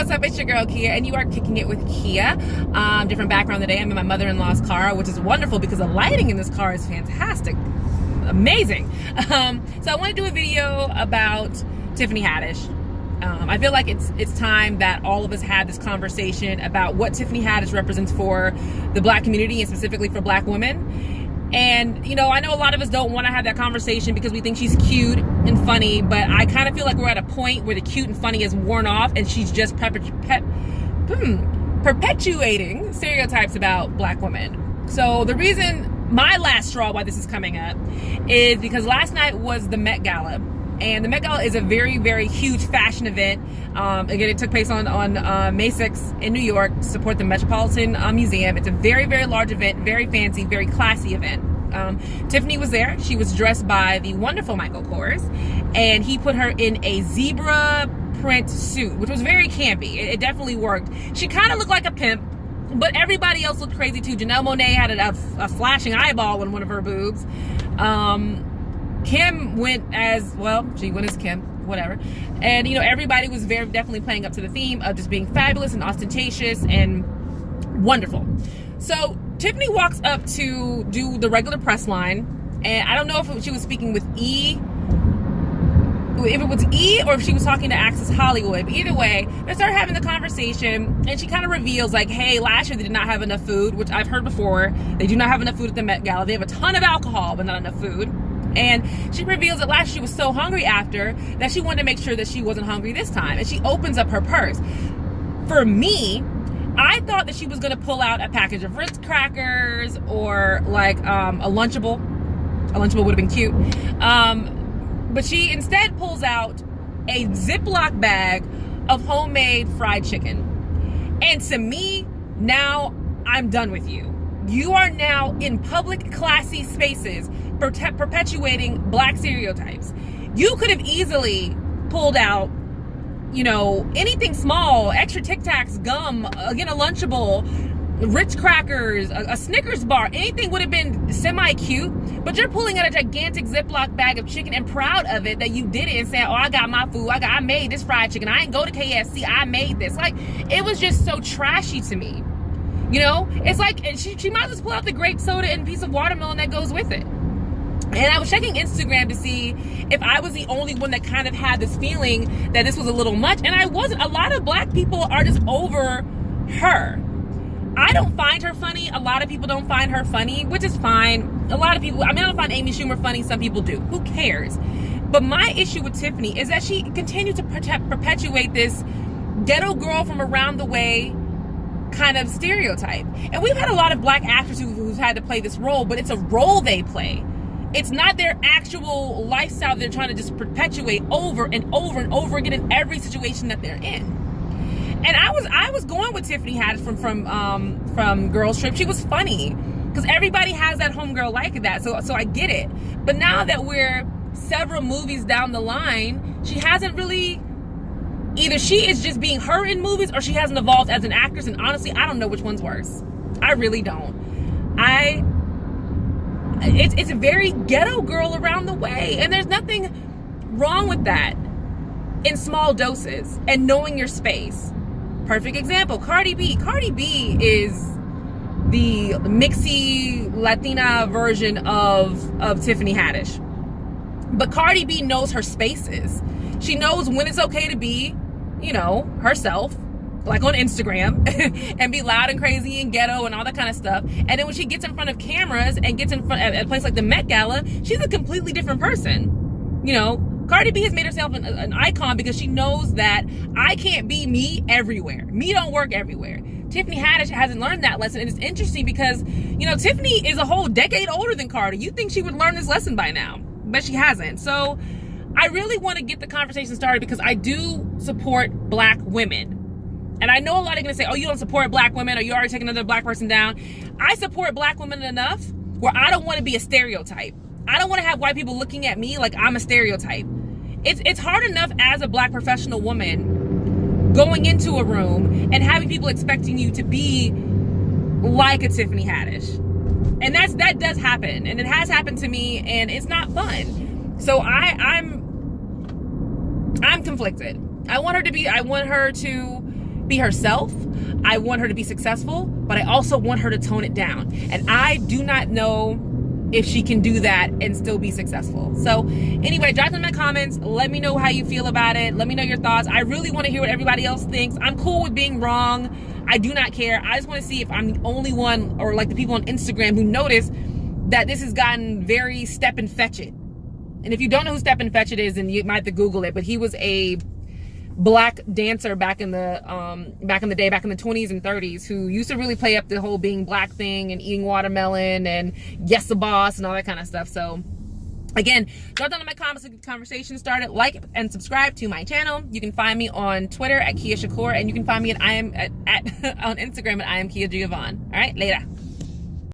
what's up? It's your girl Kia, and you are kicking it with Kia. Different background today. I'm in my mother-in-law's car, which is wonderful because the lighting in this car is fantastic, amazing. So I want to do a video about Tiffany Haddish. I feel like it's time that all of us had this conversation about what Tiffany Haddish represents for the Black community and specifically for Black women. And, you know, I know a lot of us don't want to have that conversation because we think she's cute and funny, but I kind of feel like we're at a point where the cute and funny is worn off and she's just perpetuating stereotypes about Black women. So the reason, my last straw why this is coming up is because last night was the Met Gala. And the Met Gala is a very, very huge fashion event. Again, it took place on May 6th in New York to support the Metropolitan Museum. It's a very, very large event, very fancy, very classy event. Tiffany was there. She was dressed by the wonderful Michael Kors, and he put her in a zebra print suit, which was very campy. It definitely worked. She kind of looked like a pimp, but everybody else looked crazy too. Janelle Monáe had a flashing eyeball in one of her boobs. Kim went as, well, she went as Kim, whatever. And, you know, everybody was very definitely playing up to the theme of just being fabulous and ostentatious and wonderful. So Tiffany walks up to do the regular press line, and I don't know if she was speaking with if it was E or if she was talking to Access Hollywood. But either way, they start having the conversation, and she kind of reveals, like, hey, last year they did not have enough food, which I've heard before. They do not have enough food at the Met Gala. They have a ton of alcohol, but not enough food. And she reveals that last year she was so hungry after that she wanted to make sure that she wasn't hungry this time. And she opens up her purse. For me, I thought that she was going to pull out a package of Ritz crackers or like a Lunchable. A Lunchable would have been cute. But she instead pulls out a Ziploc bag of homemade fried chicken. And to me, now I'm done with you. You are now in public, classy spaces perpetuating Black stereotypes. You could have easily pulled out, you know, anything small, extra Tic Tacs, gum, again, a Lunchable, Ritz crackers, a Snickers bar. Anything would have been semi-cute, but you're pulling out a gigantic Ziploc bag of chicken and proud of it that you did it and saying, oh, I got my food. I made this fried chicken. I ain't go to KFC. I made this. Like, it was just so trashy to me. You know, it's like she might as well pull out the grape soda and a piece of watermelon that goes with it. And I was checking Instagram to see if I was the only one that kind of had this feeling that this was a little much. And I wasn't. A lot of Black people are just over her. I don't find her funny. A lot of people don't find her funny, which is fine. A lot of people, I don't find Amy Schumer funny. Some people do. Who cares? But my issue with Tiffany is that she continues to perpetuate this ghetto girl from around the way kind of stereotype. And we've had a lot of Black actors who've had to play this role, but it's a role they play. It's not their actual lifestyle they're trying to just perpetuate over and over and over again in every situation that they're in. And I was going with Tiffany Haddish from Girls Trip. She was funny because everybody has that homegirl like that. So I get it. But now that we're several movies down the line, she hasn't really. Either she is just being her in movies or she hasn't evolved as an actress. And honestly, I don't know which one's worse. I really don't. It's a very ghetto girl around the way. And there's nothing wrong with that in small doses and knowing your space. Perfect example, Cardi B. Cardi B is the mixy Latina version of Tiffany Haddish. But Cardi B knows her spaces. She knows when it's okay to be, you know, herself, like on Instagram, and be loud and crazy and ghetto and all that kind of stuff. And then when she gets in front of cameras and gets in front at a place like the Met Gala, she's a completely different person. You know, Cardi B has made herself an icon because she knows that I can't be me everywhere. Me don't work everywhere. Tiffany Haddish hasn't learned that lesson. And it's interesting because, you know, Tiffany is a whole decade older than Cardi. You'd think she would learn this lesson by now, but she hasn't. So I really want to get the conversation started because I do support Black women. And I know a lot are going to say, oh, you don't support Black women or you already taking another Black person down. I support Black women enough where I don't want to be a stereotype. I don't want to have white people looking at me like I'm a stereotype. It's hard enough as a Black professional woman going into a room and having people expecting you to be like a Tiffany Haddish. And that does happen. And it has happened to me and it's not fun. So I'm conflicted. I want her to, be herself. I want her to be successful, but I also want her to tone it down. And I do not know if she can do that and still be successful. So anyway, drop them in the comments. Let me know how you feel about it. Let me know your thoughts. I really want to hear what everybody else thinks. I'm cool with being wrong. I do not care. I just want to see if I'm the only one, or like the people on Instagram, who notice that this has gotten very Step and Fetch It. And if you don't know who Step and Fetch It is, then you might have to Google it. But he was a black dancer back in the day, back in the 20s and 30s, who used to really play up the whole being black thing and eating watermelon and yes a boss and all that kind of stuff. So again, drop down in my comments to get the conversation started. Like and subscribe to my channel. You can find me on Twitter at Kia Shakur, and you can find me on Instagram at I am Kia Giovanni. All right, later.